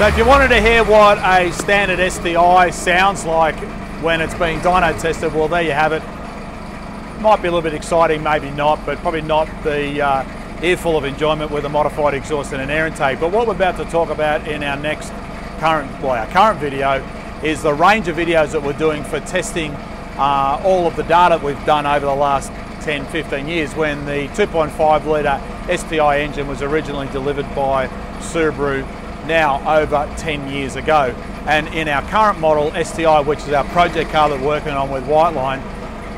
So if you wanted to hear what a standard STI sounds like when it's being dyno tested, well, there you have it. Might be a little bit exciting, maybe not, but probably not the earful of enjoyment with a modified exhaust and an air intake. But what we're about to talk about in our current video is the range of videos that we're doing for testing all of the data we've done over the last 10-15 years when the 2.5 litre STI engine was originally delivered by Subaru now over 10 years ago. And in our current model STI, which is our project car that we're working on with Whiteline,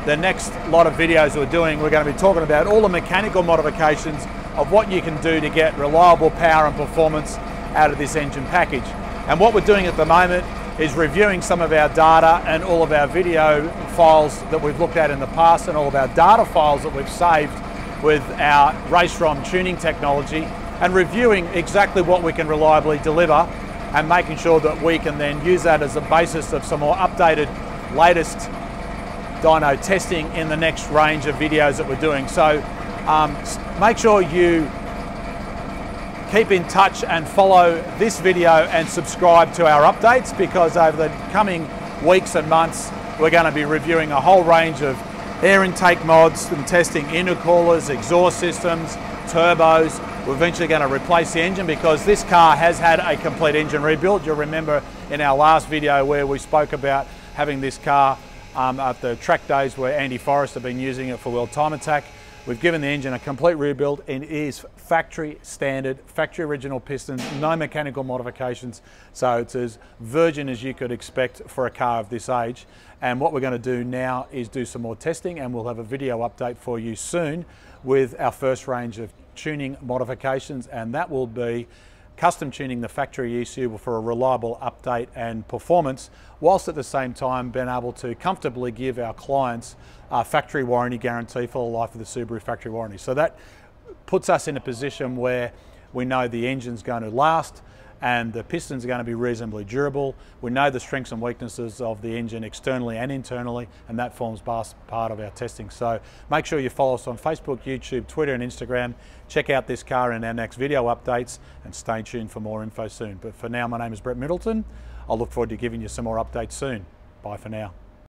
the next lot of videos we're doing, we're going to be talking about all the mechanical modifications of what you can do to get reliable power and performance out of this engine package. And what we're doing at the moment is reviewing some of our data and all of our video files that we've looked at in the past and all of our data files that we've saved with our RaceROM tuning technology, and reviewing exactly what we can reliably deliver and making sure that we can then use that as a basis of some more updated, latest dyno testing in the next range of videos that we're doing. So make sure you keep in touch and follow this video and subscribe to our updates, because over the coming weeks and months we're going to be reviewing a whole range of air intake mods and testing intercoolers, exhaust systems, turbos. We're eventually going to replace the engine because this car has had a complete engine rebuild. You'll remember in our last video where we spoke about having this car at the track days where Andy Forrest had been using it for World Time Attack. We've given the engine a complete rebuild, and it is factory standard, factory original pistons, no mechanical modifications. So it's as virgin as you could expect for a car of this age. And what we're going to do now is do some more testing, and we'll have a video update for you soon with our first range of tuning modifications, and that will be custom tuning the factory ECU for a reliable update and performance, whilst at the same time being able to comfortably give our clients a factory warranty guarantee for the life of the Subaru factory warranty. So that puts us in a position where we know the engine's going to last and the pistons are going to be reasonably durable. We know the strengths and weaknesses of the engine externally and internally, and that forms part of our testing. So make sure you follow us on Facebook, YouTube, Twitter and Instagram. Check out this car in our next video updates, and stay tuned for more info soon. But for now, my name is Brett Middleton. I'll look forward to giving you some more updates soon. Bye for now.